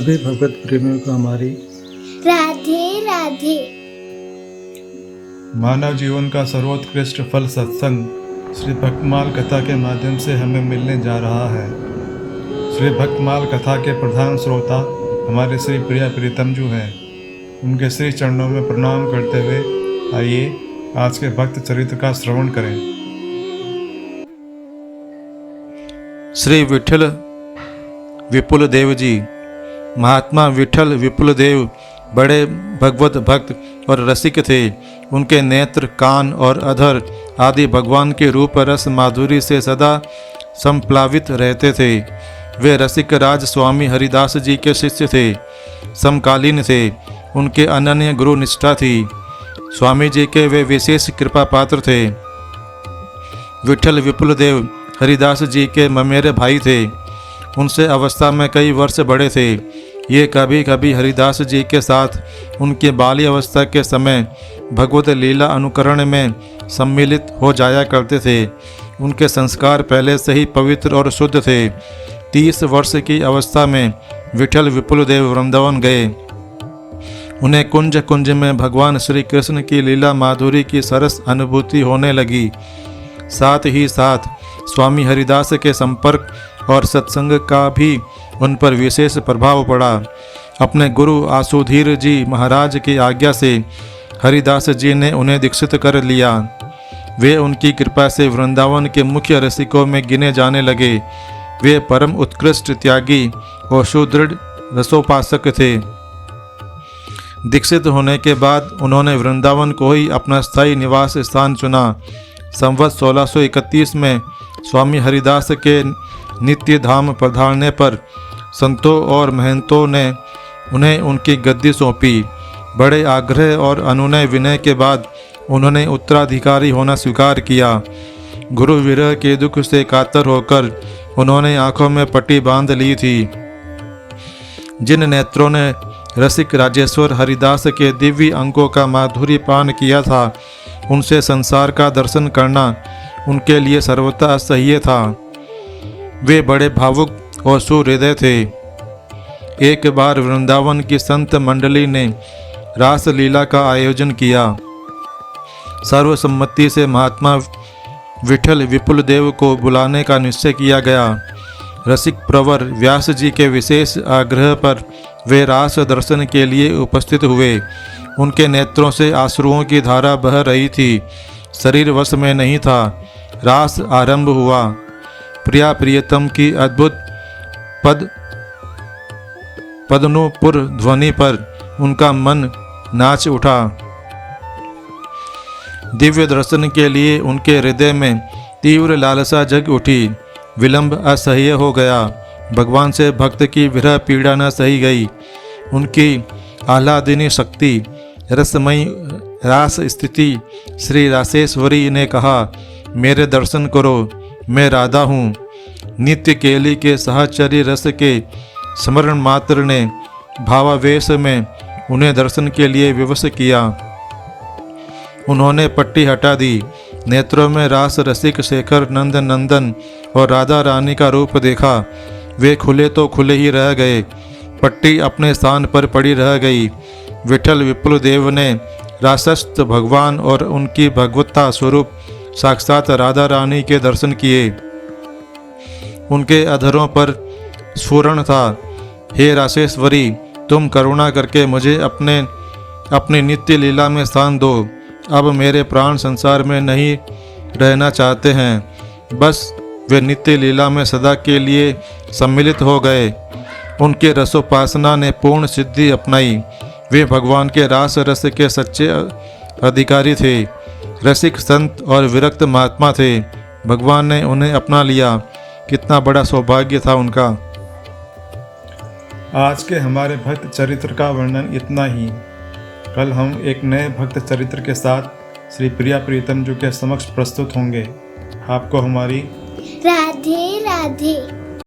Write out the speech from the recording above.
सभी भगवत प्रेमियों को हमारी राधे राधे। मानव जीवन का सर्वोत्कृष्ट फल सत्संग श्री भक्तमाल कथा के माध्यम से हमें मिलने जा रहा है। श्री भक्तमाल कथा के प्रधान श्रोता हमारे श्री प्रिया प्रीतम जी हैं। उनके श्री चरणों में प्रणाम करते हुए आइए आज के भक्त चरित्र का श्रवण करें। श्री विठल विपुल देव जी। महात्मा विठल विपुल देव बड़े भगवत भक्त और रसिक थे। उनके नेत्र, कान और अधर आदि भगवान के रूप रस माधुरी से सदा संप्लावित रहते थे। वे रसिक राज स्वामी हरिदास जी के शिष्य थे, समकालीन थे। उनके अनन्य गुरु निष्ठा थी। स्वामी जी के वे विशेष कृपा पात्र थे। विठल विपुल देव हरिदास जी के ममेरे भाई थे। उनसे अवस्था में कई वर्ष बड़े थे। ये कभी कभी हरिदास जी के साथ उनके बाली अवस्था के समय भगवत लीला अनुकरण में सम्मिलित हो जाया करते थे। उनके संस्कार पहले से ही पवित्र और शुद्ध थे। 30 वर्ष की अवस्था में विठल विपुल देव वृंदावन गए। उन्हें कुंज कुंज में भगवान श्री कृष्ण की लीला माधुरी की सरस अनुभूति होने लगी। साथ ही साथ स्वामी हरिदास के संपर्क और सत्संग का भी उन पर विशेष प्रभाव पड़ा। अपने गुरु आसुधीर जी महाराज की आज्ञा से हरिदास जी ने उन्हें दीक्षित कर लिया। वे उनकी कृपा से वृंदावन के मुख्य रसिकों में गिने जाने लगे। वे परम उत्कृष्ट त्यागी और सुदृढ़ रसोपासक थे। दीक्षित होने के बाद उन्होंने वृंदावन को ही अपना स्थायी निवास स्थान चुना। संवत 1631 में स्वामी हरिदास के नित्य धाम पधारने पर संतों और महंतों ने उन्हें उनकी गद्दी सौंपी। बड़े आग्रह और अनुनय विनय के बाद उन्होंने उत्तराधिकारी होना स्वीकार किया। गुरु विरह के दुख से कातर होकर उन्होंने आंखों में पट्टी बांध ली थी। जिन नेत्रों ने रसिक राजेश्वर हरिदास के दिव्य अंगों का माधुर्य पान किया था, उनसे संसार का दर्शन करना उनके लिए सर्वथा असह्य था। वे बड़े भावुक और सुहृदय थे। एक बार वृंदावन की संत मंडली ने रास लीला का आयोजन किया। सर्वसम्मति से महात्मा विठल विपुल देव को बुलाने का निश्चय किया गया। रसिक प्रवर व्यास जी के विशेष आग्रह पर वे रास दर्शन के लिए उपस्थित हुए। उनके नेत्रों से आंसुओं की धारा बह रही थी। शरीर वश में नहीं था। रास आरंभ हुआ। प्रिया प्रियतम की अद्भुत पद्मपुर ध्वनि पर उनका मन नाच उठा। दिव्य दर्शन के लिए उनके हृदय में तीव्र लालसा जग उठी। विलंब असह्य हो गया। भगवान से भक्त की विरह पीड़ा न सही गई। उनकी आह्लादिनी शक्ति, रसमयी रास स्थिति श्री रासेश्वरी ने कहा, मेरे दर्शन करो, मैं राधा हूँ। नित्य केली के सहचरी रस के स्मरण मात्र ने भावावेश में उन्हें दर्शन के लिए विवश किया। उन्होंने पट्टी हटा दी। नेत्रों में रास रसिक शेखर नंद नंदन और राधा रानी का रूप देखा। वे खुले तो खुले ही रह गए। पट्टी अपने स्थान पर पड़ी रह गई। विठल विपुल देव ने रासस्थ भगवान और उनकी भगवत्ता स्वरूप साक्षात राधा रानी के दर्शन किए। उनके अधरों पर स्फुरण था, हे रासेश्वरी, तुम करुणा करके मुझे अपनी नित्य लीला में स्थान दो। अब मेरे प्राण संसार में नहीं रहना चाहते हैं। बस वे नित्य लीला में सदा के लिए सम्मिलित हो गए। उनके रसोपासना ने पूर्ण सिद्धि अपनाई। वे भगवान के रास रस के सच्चे अधिकारी थे। रसिक संत और विरक्त महात्मा थे। भगवान ने उन्हें अपना लिया। कितना बड़ा सौभाग्य था उनका। आज के हमारे भक्त चरित्र का वर्णन इतना ही। कल हम एक नए भक्त चरित्र के साथ श्री प्रिया प्रीतम जी के समक्ष प्रस्तुत होंगे। आपको हमारी राधे राधे।